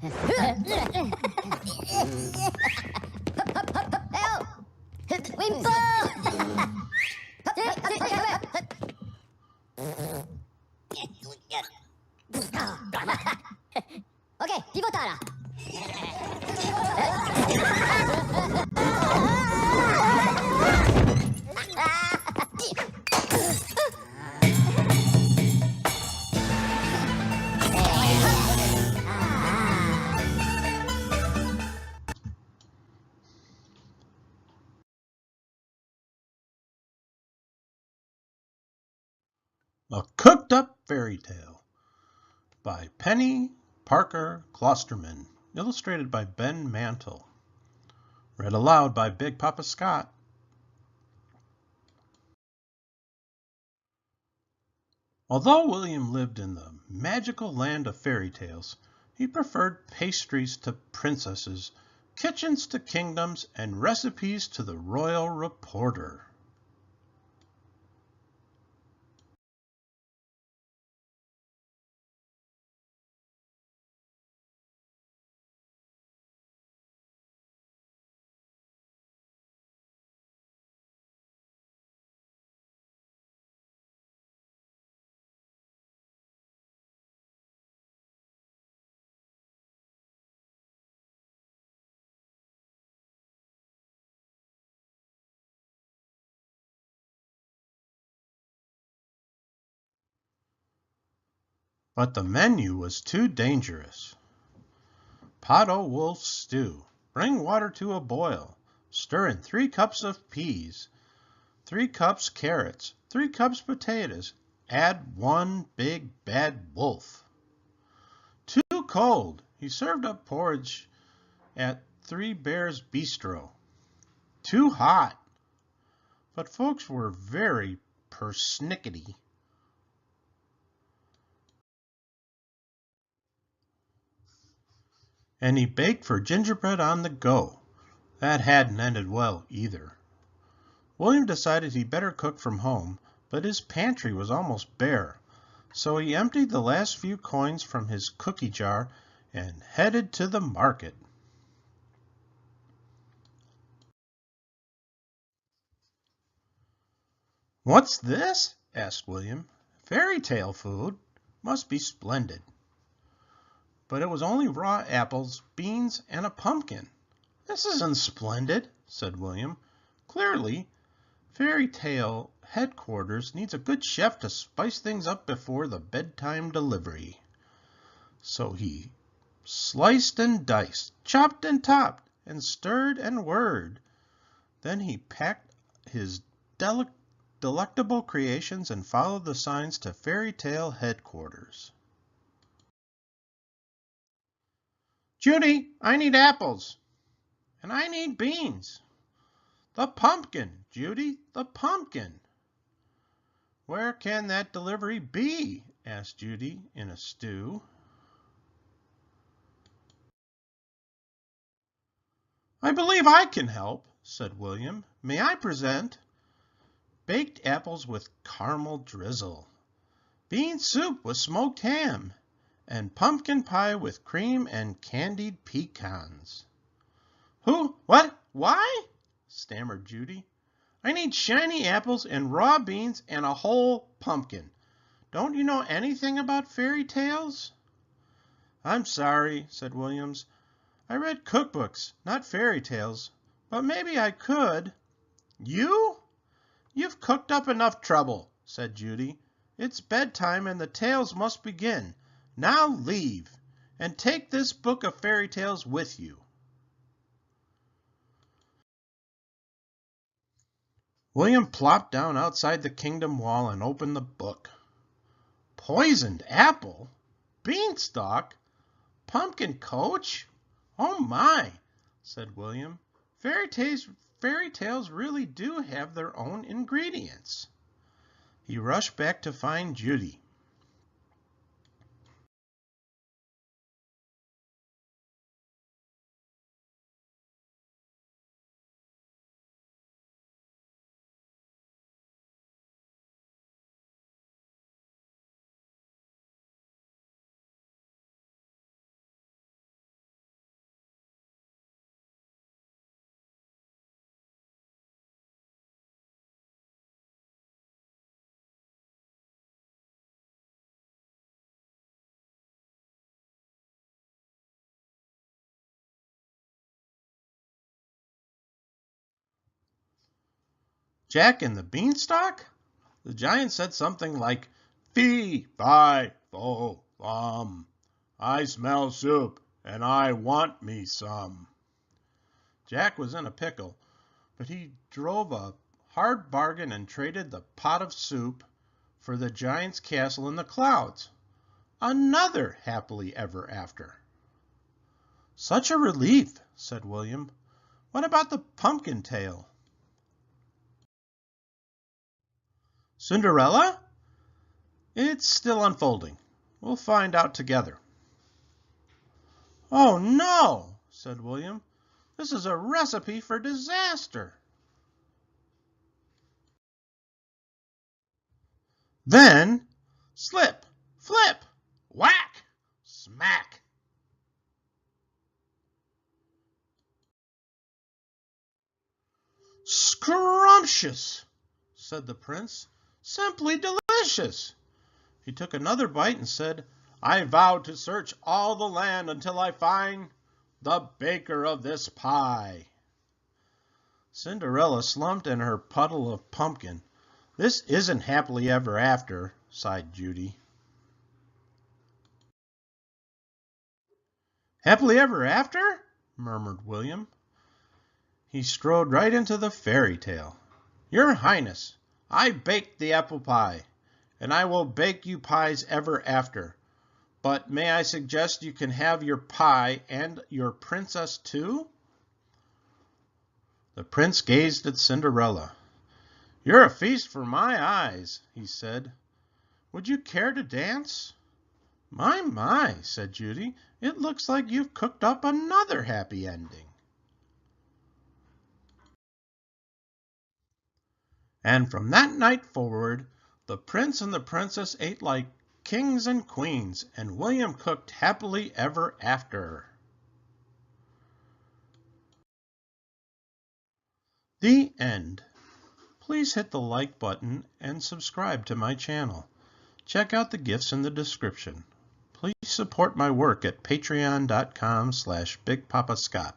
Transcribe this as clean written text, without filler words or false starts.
Ok, pivotara. A Cooked Up Fairy Tale by Penny Parker Klostermann, illustrated by Ben Mantle. Read aloud by Big Papa Scott. Although William lived in the magical land of fairy tales, he preferred pastries to princesses, kitchens to kingdoms, and recipes to the royal reporter. But the menu was too dangerous. Pot o' wolf stew. Bring water to a boil. Stir in 3 cups of peas, 3 cups carrots, 3 cups potatoes. Add 1 big bad wolf. Too cold. He served up porridge at 3 Bears Bistro. Too hot. But folks were very persnickety. And he baked for gingerbread on the go. That hadn't ended well either. William decided he'd better cook from home, but his pantry was almost bare, so he emptied the last few coins from his cookie jar and headed to the market. "What's this?" asked William. "Fairy tale food. Must be splendid." But it was only raw apples, beans, and a pumpkin. "This isn't splendid," said William. "Clearly, Fairy Tale headquarters needs a good chef to spice things up before the bedtime delivery." So he sliced and diced, chopped and topped, and stirred and whirred. Then he packed his delectable creations and followed the signs to Fairy Tale headquarters. "Judy, I need apples." "And I need beans." "The pumpkin, Judy, the pumpkin." "Where can that delivery be?" asked Judy in a stew. "I believe I can help," said William. "May I present baked apples with caramel drizzle, bean soup with smoked ham, and pumpkin pie with cream and candied pecans?" "Who? What? Why?" stammered Judy. "I need shiny apples and raw beans and a whole pumpkin. Don't you know anything about fairy tales?" "I'm sorry," said Williams. "I read cookbooks, not fairy tales. But maybe I could." "You? You've cooked up enough trouble," said Judy. "It's bedtime and the tales must begin. Now leave, and take this book of fairy tales with you." William plopped down outside the kingdom wall and opened the book. "Poisoned apple? Beanstalk? Pumpkin coach? Oh my!" said William. Fairy tales really do have their own ingredients." He rushed back to find Judy. Jack and the Beanstalk? The giant said something like, "Fee, fi, fo, fum. I smell soup, and I want me some." Jack was in a pickle, but he drove a hard bargain and traded the pot of soup for the giant's castle in the clouds. Another happily ever after. "Such a relief," said William. "What about the pumpkin tale?" Cinderella? It's still unfolding. We'll find out together. "Oh no," said William. "This is a recipe for disaster." Then, slip, flip, whack, smack. "Scrumptious," said the prince. "Simply delicious." He took another bite and said, "I vow to search all the land until I find the baker of this pie." Cinderella slumped in her puddle of pumpkin. "This isn't happily ever after," sighed Judy. "Happily ever after?" murmured William. He strode right into the fairy tale. "Your Highness, I baked the apple pie, and I will bake you pies ever after. But may I suggest you can have your pie and your princess too?" The prince gazed at Cinderella. "You're a feast for my eyes," he said. "Would you care to dance?" My, said Judy. "It looks like you've cooked up another happy ending." And from that night forward, the prince and the princess ate like kings and queens, and William cooked happily ever after. The end. Please hit the like button and subscribe to my channel. Check out the gifts in the description. Please support my work at patreon.com/BigPapaScott.